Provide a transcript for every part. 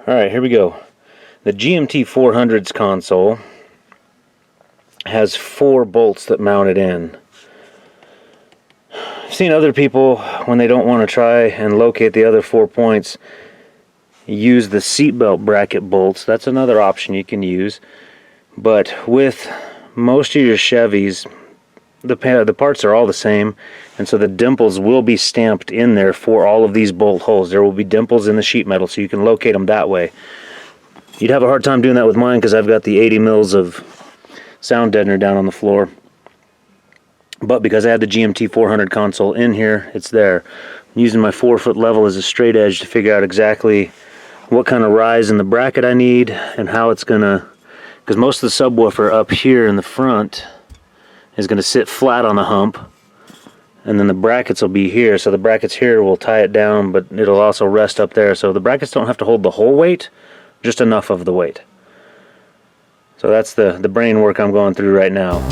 Alright, here we go. The GMT 400's console has 4 bolts that mount it in. I've seen other people, when they don't want to try and locate the other 4 points, use the seatbelt bracket bolts. That's another option you can use. But with most of your Chevys, the parts are all the same, and so the dimples will be stamped in there for all of these bolt holes. There will be dimples in the sheet metal, so you can locate them that way. You'd have a hard time doing that with mine because I've got the 80 mils of sound deadener down on the floor. But because I had the GMT 400 console in here, it's there. I'm using my 4-foot level as a straight edge to figure out exactly what kind of rise in the bracket I need and how it's gonna, because most of the subwoofer up here in the front is gonna sit flat on the hump, and then the brackets will be here. So the brackets here will tie it down, but it'll also rest up there. So the brackets don't have to hold the whole weight, just enough of the weight. So that's the brain work I'm going through right now.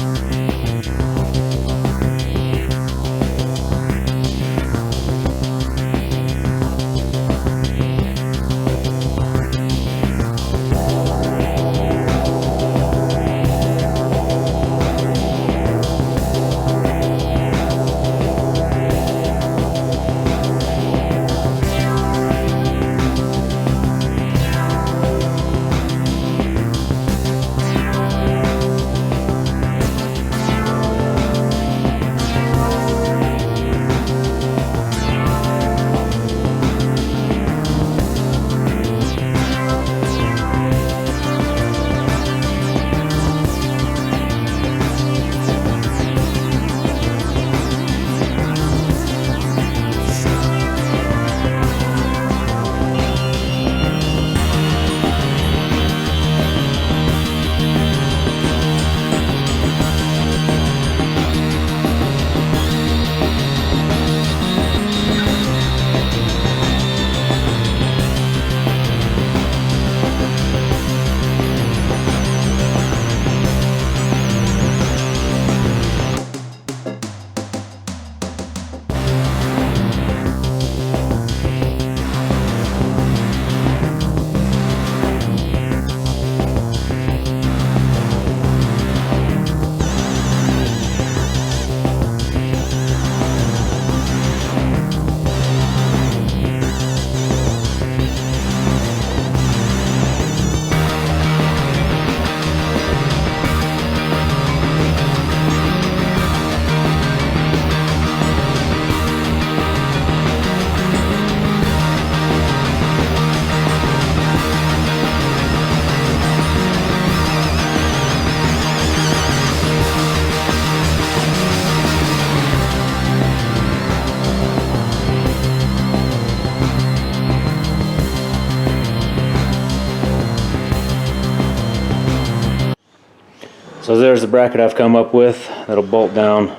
So there's the bracket I've come up with that'll bolt down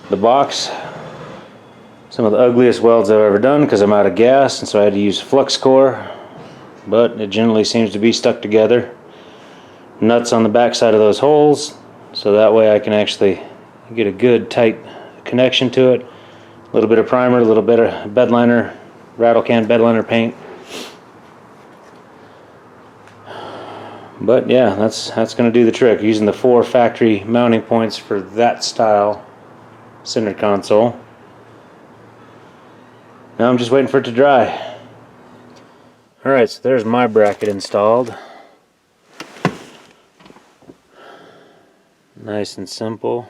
the box. Some of the ugliest welds I've ever done because I'm out of gas, and so I had to use flux core, but it generally seems to be stuck together. Nuts on the back side of those holes, so that way I can actually get a good tight connection to it. A little bit of primer, a little bit of bed liner, rattle can bed liner paint. But yeah, that's going to do the trick, using the 4 factory mounting points for that style center console. Now I'm just waiting for it to dry. Alright, so there's my bracket installed. Nice and simple.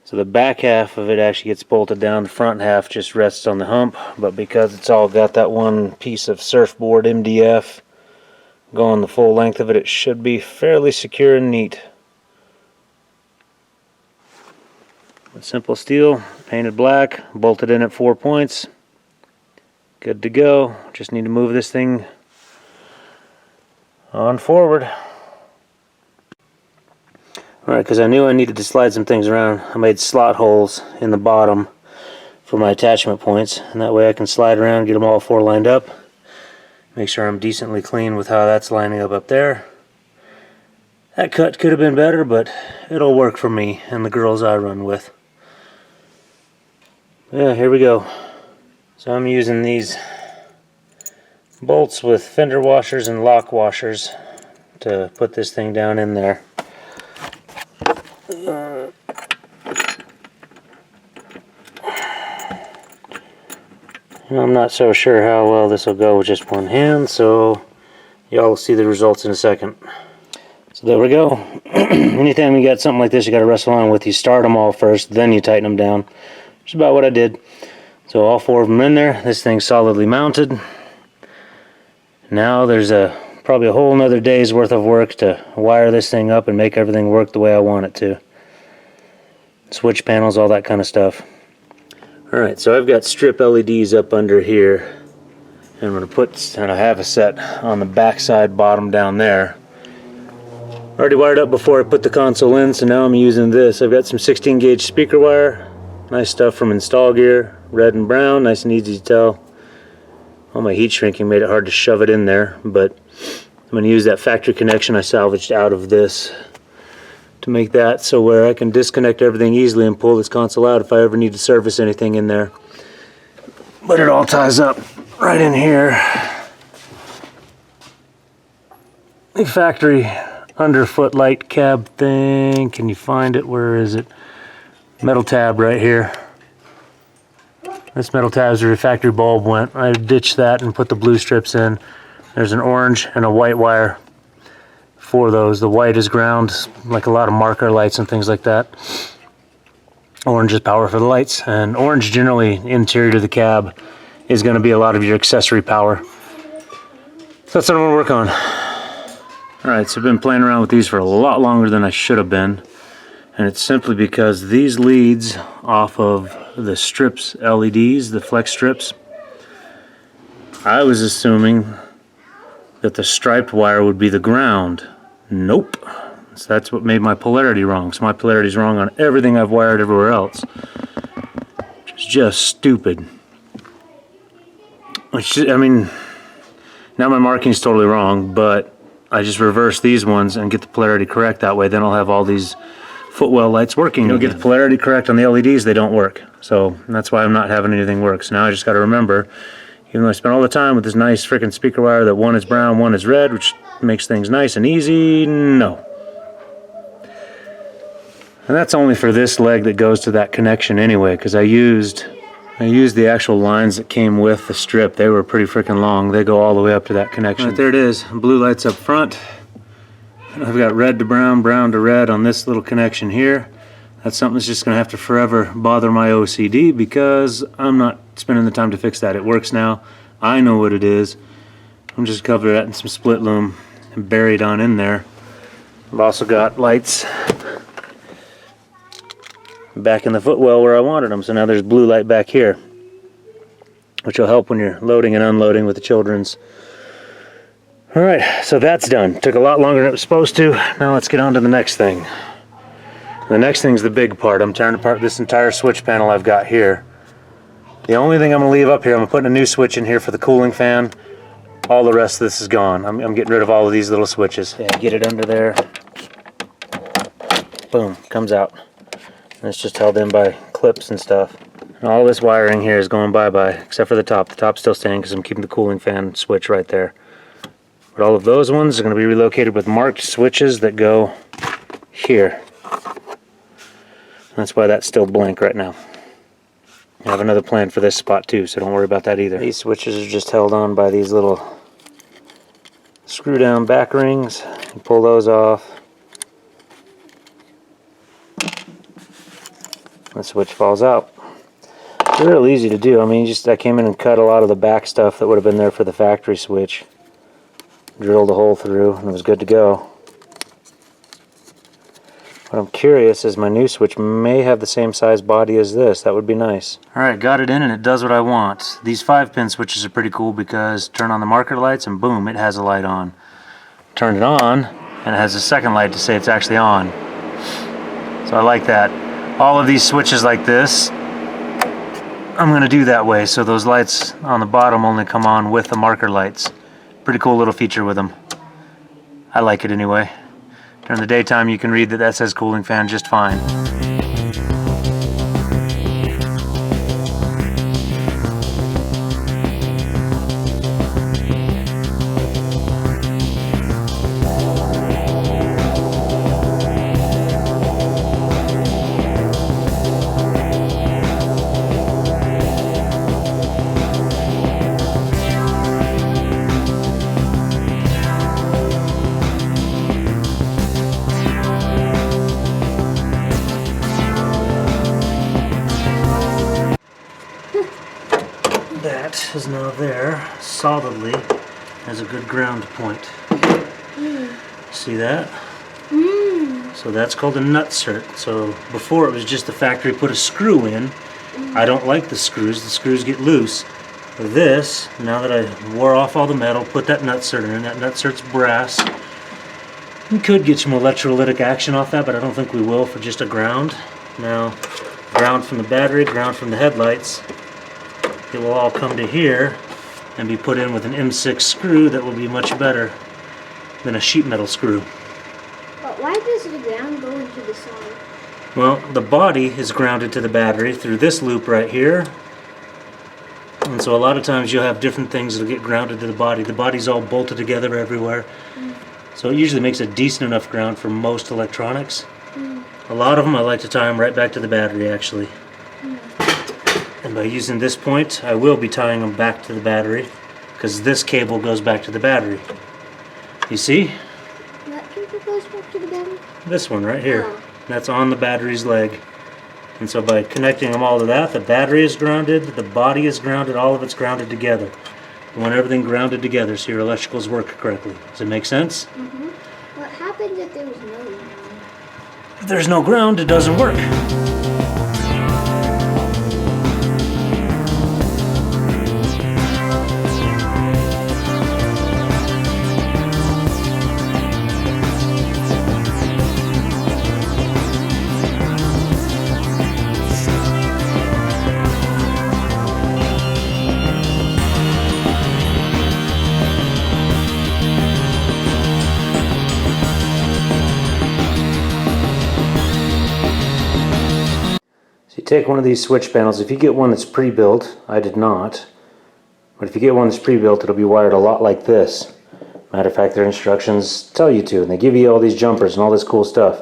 So the back half of it actually gets bolted down, the front half just rests on the hump, but because it's all got that one piece of surfboard MDF going the full length of it, it should be fairly secure and neat. Simple steel, painted black, bolted in at 4 points. Good to go. Just need to move this thing on forward. Alright, because I knew I needed to slide some things around, I made slot holes in the bottom for my attachment points, and that way I can slide around, get them all 4 lined up. Make sure I'm decently clean with how that's lining up there. That cut could have been better, but it'll work for me and the girls I run with. Yeah, here we go. So I'm using these bolts with fender washers and lock washers to put this thing down in there. I'm not so sure how well this will go with just one hand, so y'all will see the results in a second. So there we go. Anytime you got something like this you got to wrestle on with, you start them all first, then you tighten them down. Which is about what I did. So all 4 of them in there. This thing's solidly mounted. Now there's probably a whole nother day's worth of work to wire this thing up and make everything work the way I want it to. Switch panels, all that kind of stuff. Alright, so I've got strip LEDs up under here. And I'm going to I have a set on the back side bottom down there. Already wired up before I put the console in, so now I'm using this. I've got some 16 gauge speaker wire. Nice stuff from Install Gear. Red and brown, nice and easy to tell. All my heat shrinking made it hard to shove it in there, but I'm going to use that factory connection I salvaged out of this to make that so where I can disconnect everything easily and pull this console out if I ever need to service anything in there. But it all ties up right in here. The factory underfoot light cab thing, can you find it? Where is it? Metal tab right here. This metal tab is where the factory bulb went. I ditched that and put the blue strips in. There's an orange and a white wire for those. The white is ground, like a lot of marker lights and things like that. Orange is power for the lights, and orange generally interior to the cab is going to be a lot of your accessory power. So that's what I'm going to work on. Alright, so I've been playing around with these for a lot longer than I should have been, and it's simply because these leads off of the strips LEDs, the flex strips, I was assuming that the striped wire would be the ground. Nope. So that's what made my polarity wrong. So my polarity is wrong on everything I've wired everywhere else. Which is just stupid. I mean, now my marking is totally wrong, but I just reverse these ones and get the polarity correct that way. Then I'll have all these footwell lights working. You'll get the polarity correct on the LEDs, they don't work. So that's why I'm not having anything work. So now I just got to remember, even though I spent all the time with this nice freaking speaker wire that one is brown, one is red, which makes things nice and easy, no. And that's only for this leg that goes to that connection anyway, because I used the actual lines that came with the strip. They were pretty freaking long. They go all the way up to that connection. Right, there it is. Blue lights up front. And I've got red to brown, brown to red on this little connection here. That's something that's just going to have to forever bother my OCD because I'm not spending the time to fix that. It works now. I know what it is. I'm just covering that in some split loom and buried on in there. I've also got lights back in the footwell where I wanted them. So now there's blue light back here, which will help when you're loading and unloading with the children's. Alright, so that's done. Took a lot longer than it was supposed to. Now let's get on to the next thing. The next thing's the big part. I'm tearing apart this entire switch panel I've got here. The only thing I'm going to leave up here, I'm putting a new switch in here for the cooling fan. All the rest of this is gone. I'm getting rid of all of these little switches. Yeah, get it under there. Boom, comes out. And it's just held in by clips and stuff. And all this wiring here is going bye-bye, except for the top. The top's still staying because I'm keeping the cooling fan switch right there. But all of those ones are going to be relocated with marked switches that go here. That's why that's still blank right now. I have another plan for this spot too, so don't worry about that either. These switches are just held on by these little screw down back rings. You pull those off. The switch falls out. It's real easy to do. I mean, I came in and cut a lot of the back stuff that would have been there for the factory switch. Drilled a hole through and it was good to go. What I'm curious is my new switch may have the same size body as this. That would be nice. Alright, got it in and it does what I want. These 5-pin switches are pretty cool because turn on the marker lights and boom, it has a light on. Turn it on and it has a second light to say it's actually on. So I like that. All of these switches like this, I'm going to do that way. So those lights on the bottom only come on with the marker lights. Pretty cool little feature with them. I like it anyway. During the daytime you can read that says cooling fan just fine. point is now there, solidly, as a good ground point. See that? So that's called a nutsert. So before it was just the factory put a screw in. I don't like the screws get loose. This, now that I wore off all the metal, put that nutsert in, that nutsert's brass. We could get some electrolytic action off that, but I don't think we will for just a ground. Now, ground from the battery, ground from the headlights, it will all come to here and be put in with an M6 screw that will be much better than a sheet metal screw. But why does the ground go into the side? Well, the body is grounded to the battery through this loop right here. And so a lot of times you'll have different things that'll get grounded to the body. The body's all bolted together everywhere. So it usually makes a decent enough ground for most electronics. A lot of them I like to tie them right back to the battery actually. And by using this point, I will be tying them back to the battery because this cable goes back to the battery. You see? What cable goes back to the battery? This one right here. Oh. That's on the battery's leg. And so by connecting them all to that, the battery is grounded, the body is grounded, all of it's grounded together. You want everything grounded together so your electricals work correctly. Does it make sense? What happens if there's no ground? If there's no ground, it doesn't work. Take one of these switch panels. If you get one that's pre-built, I did not, but if you get one that's pre-built, it'll be wired a lot like this. Matter of fact, their instructions tell you to, and they give you all these jumpers and all this cool stuff.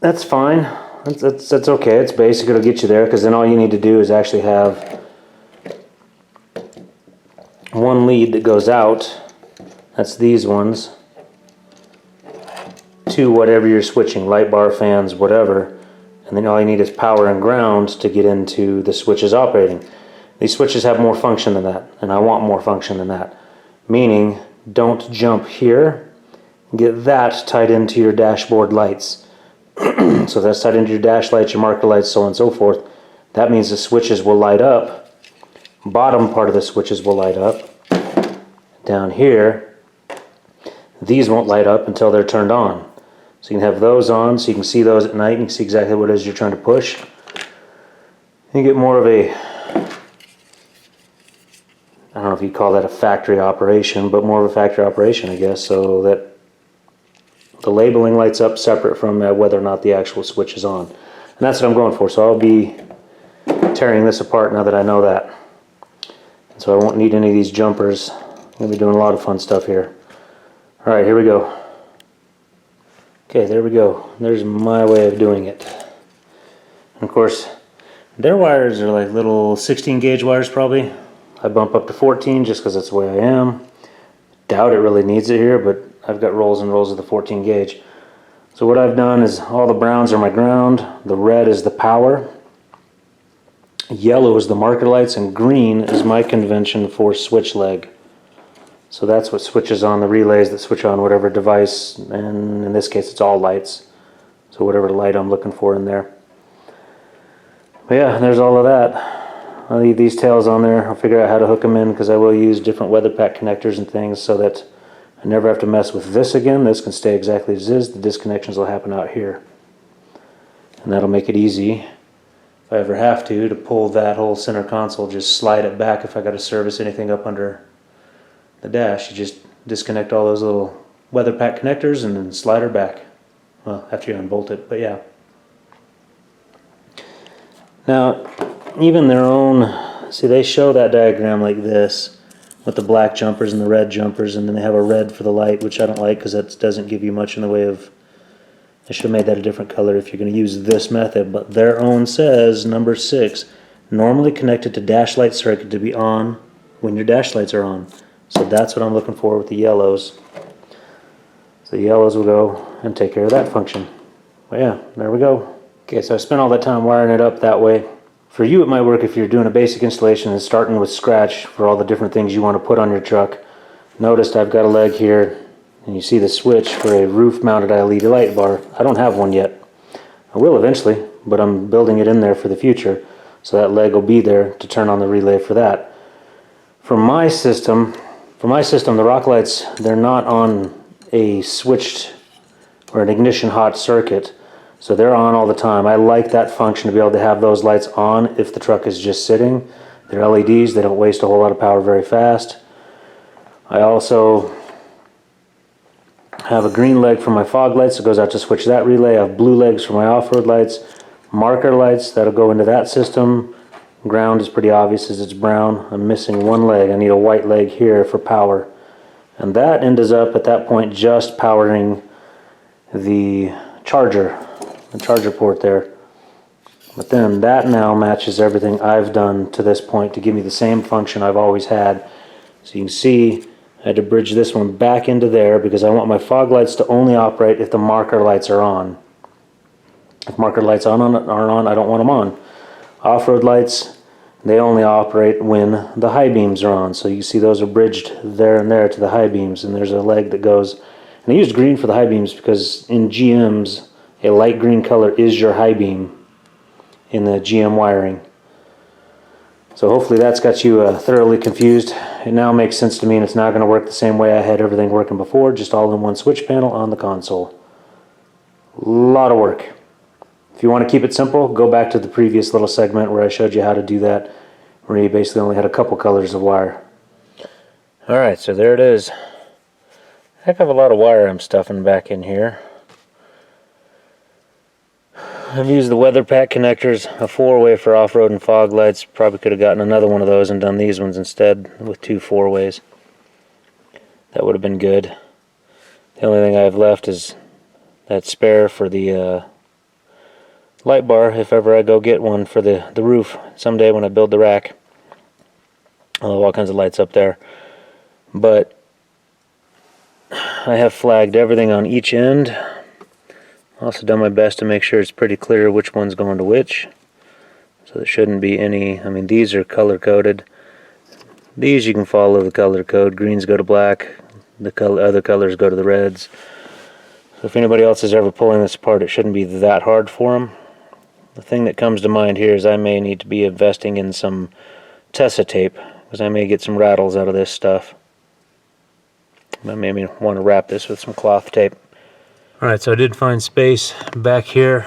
That's fine. That's okay. It's basic. It'll get you there, because then all you need to do is actually have one lead that goes out. That's these ones to whatever you're switching, light bar, fans, whatever. And then all you need is power and ground to get into the switches operating. These switches have more function than that, and I want more function than that. Meaning, don't jump here. Get that tied into your dashboard lights. So that's tied into your dash lights, your marker lights, so on and so forth. That means the switches will light up. Bottom part of the switches will light up. Down here, these won't light up until they're turned on. So you can have those on, so you can see those at night, and you can see exactly what it is you're trying to push. You get more of a, I don't know if you'd call that a factory operation, but more of a factory operation, I guess, so that the labeling lights up separate from whether or not the actual switch is on. And that's what I'm going for, so I'll be tearing this apart now that I know that. And so I won't need any of these jumpers. I'm going to be doing a lot of fun stuff here. Alright, here we go. Okay, there we go. There's my way of doing it. And of course, their wires are like little 16 gauge wires probably. I bump up to 14 just because that's the way I am. Doubt it really needs it here, but I've got rolls and rolls of the 14 gauge. So what I've done is all the browns are my ground, the red is the power, yellow is the marker lights, and green is my convention for switch leg. So that's what switches on the relays that switch on whatever device, and in this case it's all lights. So whatever light I'm looking for in there. But yeah, there's all of that. I'll leave these tails on there. I'll figure out how to hook them in, because I will use different weather pack connectors and things so that I never have to mess with this again. This can stay exactly as is. The disconnections will happen out here. And that'll make it easy, if I ever have to pull that whole center console, just slide it back if I got to service anything up under the dash. You just disconnect all those little weather pack connectors and then slide her back. Well, after you unbolt it, but yeah. Now, even their own, see, they show that diagram like this with the black jumpers and the red jumpers, and then they have a red for the light, which I don't like because that doesn't give you much in the way of, I should have made that a different color if you're going to use this method, but their own says number 6, normally connected to dash light circuit to be on when your dash lights are on. So that's what I'm looking for with the yellows. So the yellows will go and take care of that function. Well, yeah, there we go. Okay, so I spent all that time wiring it up that way For you, it might work if you're doing a basic installation and starting with scratch for all the different things you want to put on your truck. Notice I've got a leg here, and you see the switch for a roof-mounted LED light bar. I don't have one yet. I will eventually, but I'm building it in there for the future, so that leg will be there to turn on the relay for that. For my system, the rock lights, they're not on a switched or an ignition hot circuit, so they're on all the time. I like that function to be able to have those lights on if the truck is just sitting. They're LEDs, they don't waste a whole lot of power very fast. I also have a green leg for my fog lights that goes out to switch that relay. I have blue legs for my off-road lights, marker lights that'll go into that system. Ground is pretty obvious as it's brown. I'm missing one leg. I need a white leg here for power. And that ends up at that point just powering the charger port there. But then that now matches everything I've done to this point to give me the same function I've always had. So you can see I had to bridge this one back into there because I want my fog lights to only operate if the marker lights are on. If marker lights aren't on, I don't want them on. Off-road lights, they only operate when the high beams are on. So you see those are bridged there and there to the high beams, and there's a leg that goes. And I used green for the high beams because in GMs, a light green color is your high beam in the GM wiring. So hopefully that's got you thoroughly confused. It now makes sense to me, and it's not going to work the same way I had everything working before, just all in one switch panel on the console. A lot of work. If you want to keep it simple, go back to the previous little segment where I showed you how to do that, where you basically only had a couple colors of wire. Alright, so there it is. Heck of a lot of wire I'm stuffing back in here. I've used the weather pack connectors, a 4-way for off-road and fog lights. Probably could have gotten another one of those and done these ones instead with 2 4-ways. That would have been good. The only thing I have left is that spare for the light bar if ever I go get one for the roof someday when I build the rack. I'll have all kinds of lights up there. But I have flagged everything on each end. Also done my best to make sure it's pretty clear which one's going to which. So there shouldn't be any, I mean these are color coded. These you can follow the color code. Greens go to black, the other colors go to the reds. So if anybody else is ever pulling this apart, it shouldn't be that hard for them. The thing that comes to mind here is I may need to be investing in some Tessa tape, because I may get some rattles out of this stuff. I may want to wrap this with some cloth tape. Alright, so I did find space back here.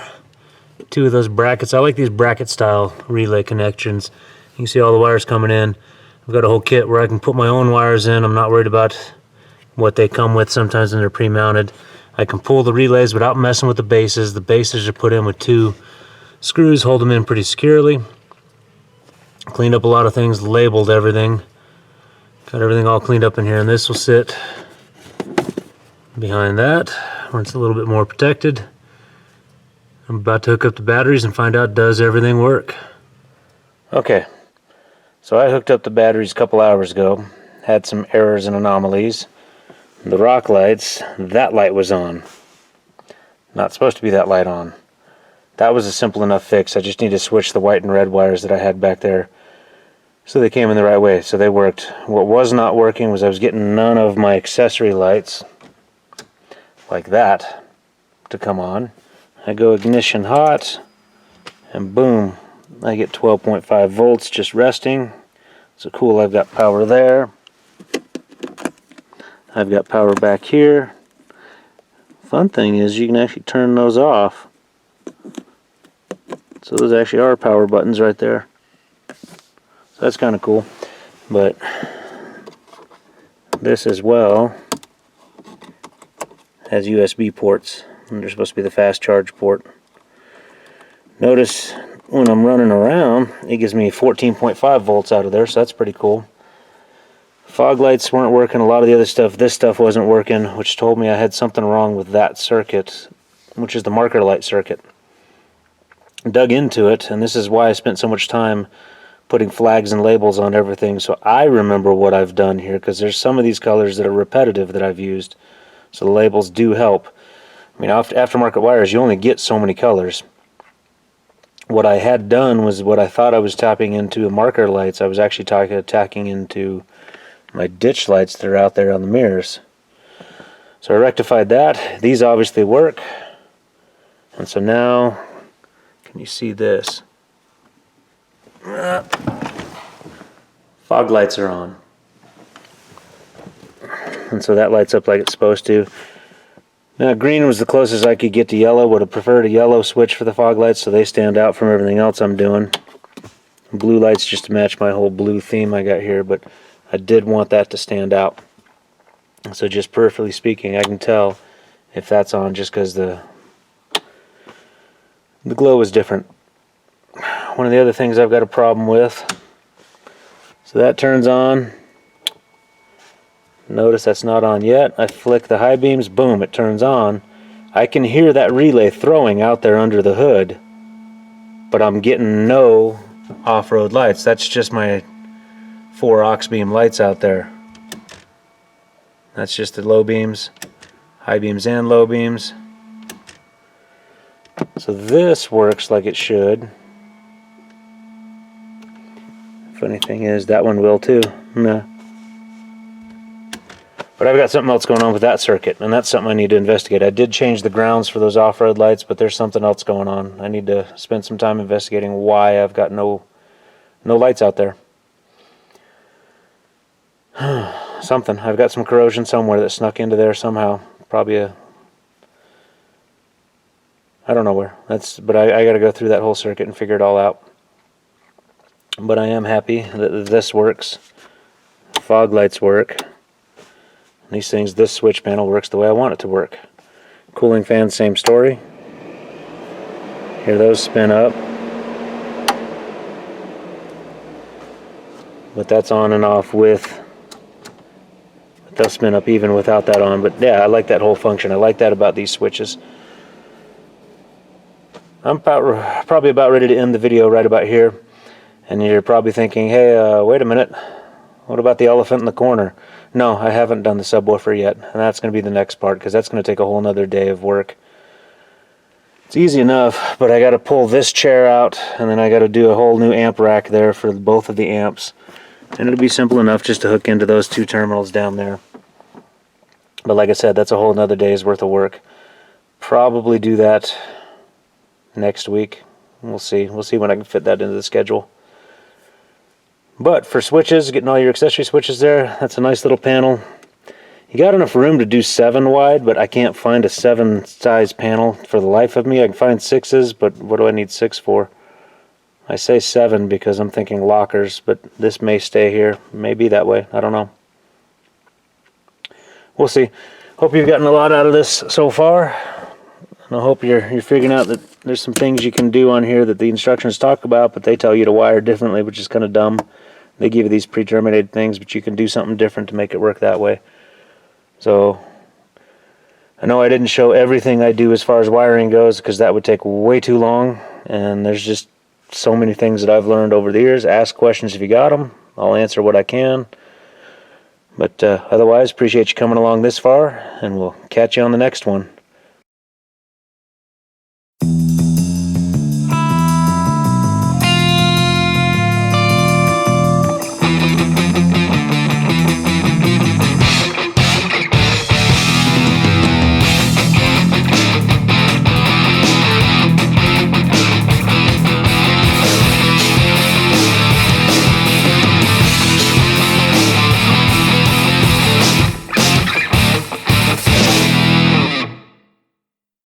2 of those brackets. I like these bracket style relay connections. You can see all the wires coming in. I've got a whole kit where I can put my own wires in. I'm not worried about what they come with sometimes when they're pre-mounted. I can pull the relays without messing with the bases. The bases are put in with 2 screws, hold them in pretty securely. Cleaned up a lot of things, labeled everything. Got everything all cleaned up in here, and this will sit behind that where it's a little bit more protected. I'm about to hook up the batteries and find out does everything work. Okay, so I hooked up the batteries a couple hours ago. Had some errors and anomalies. The rock lights, that light was on. Not supposed to be that light on. That was a simple enough fix. I just need to switch the white and red wires that I had back there so they came in the right way, so they worked. What was not working was I was getting none of my accessory lights like that to come on. I go ignition hot and boom, I get 12.5 volts just resting. So cool, I've got power there. I've got power back here. Fun thing is you can actually turn those off. So those actually are power buttons right there. So that's kind of cool. But this as well has USB ports, and they're supposed to be the fast charge port. Notice when I'm running around, it gives me 14.5 volts out of there, so that's pretty cool. Fog lights weren't working, a lot of the other stuff, this stuff wasn't working, which told me I had something wrong with that circuit, which is the marker light circuit. Dug into it, and this is why I spent so much time putting flags and labels on everything, so I remember what I've done here, because there's some of these colors that are repetitive that I've used, so the labels do help. I mean, aftermarket wires, you only get so many colors. what I had done was what I thought I was tapping into marker lights. I was actually tacking into my ditch lights that are out there on the mirrors. So I rectified that. These obviously work. And so now, can you see this? Fog lights are on. And so that lights up like it's supposed to. Now green was the closest I could get to yellow. Would have preferred a yellow switch for the fog lights so they stand out from everything else I'm doing. Blue lights just to match my whole blue theme I got here, but I did want that to stand out. So just peripherally speaking, I can tell if that's on just because the glow is different. One of the other things I've got a problem with, so that turns on. Notice that's not on yet. I flick the high beams, boom, it turns on. I can hear that relay throwing out there under the hood, but I'm getting no off-road lights. That's just my 4 aux beam lights out there. That's just the low beams, high beams and low beams. So this works like it should. Funny thing is, that one will too. Nah. But I've got something else going on with that circuit, and that's something I need to investigate. I did change the grounds for those off-road lights, but there's something else going on. I need to spend some time investigating why I've got no lights out there. Something. I've got some corrosion somewhere that snuck into there somehow. Probably I don't know where. But I got to go through that whole circuit and figure it all out. But I am happy that this works. Fog lights work. These things, this switch panel works the way I want it to work. Cooling fans, same story. Hear those spin up. But that's on and off with. They'll spin up even without that on. But yeah, I like that whole function. I like that about these switches. I'm probably about ready to end the video right about here. And you're probably thinking, hey, wait a minute. What about the elephant in the corner? No, I haven't done the subwoofer yet, and that's going to be the next part because that's going to take a whole nother day of work. It's easy enough, but I got to pull this chair out, and then I got to do a whole new amp rack there for both of the amps. And it'll be simple enough just to hook into those 2 terminals down there. But like I said, that's a whole nother day's worth of work. Probably do that next week. We'll see. We'll see when I can fit that into the schedule. But for switches, getting all your accessory switches there, that's a nice little panel. You got enough room to do 7 wide, but I can't find a 7 size panel for the life of me. I can find 6s, but what do I need 6 for? I say 7 because I'm thinking lockers, but this may stay here. May be that way. I don't know. We'll see. Hope you've gotten a lot out of this so far. And I hope you're figuring out that there's some things you can do on here that the instructions talk about, but they tell you to wire differently, which is kind of dumb. They give you these pre-terminated things, but you can do something different to make it work that way. So, I know I didn't show everything I do as far as wiring goes, because that would take way too long, and there's just so many things that I've learned over the years. Ask questions if you got them. I'll answer what I can. But otherwise, appreciate you coming along this far, and we'll catch you on the next one.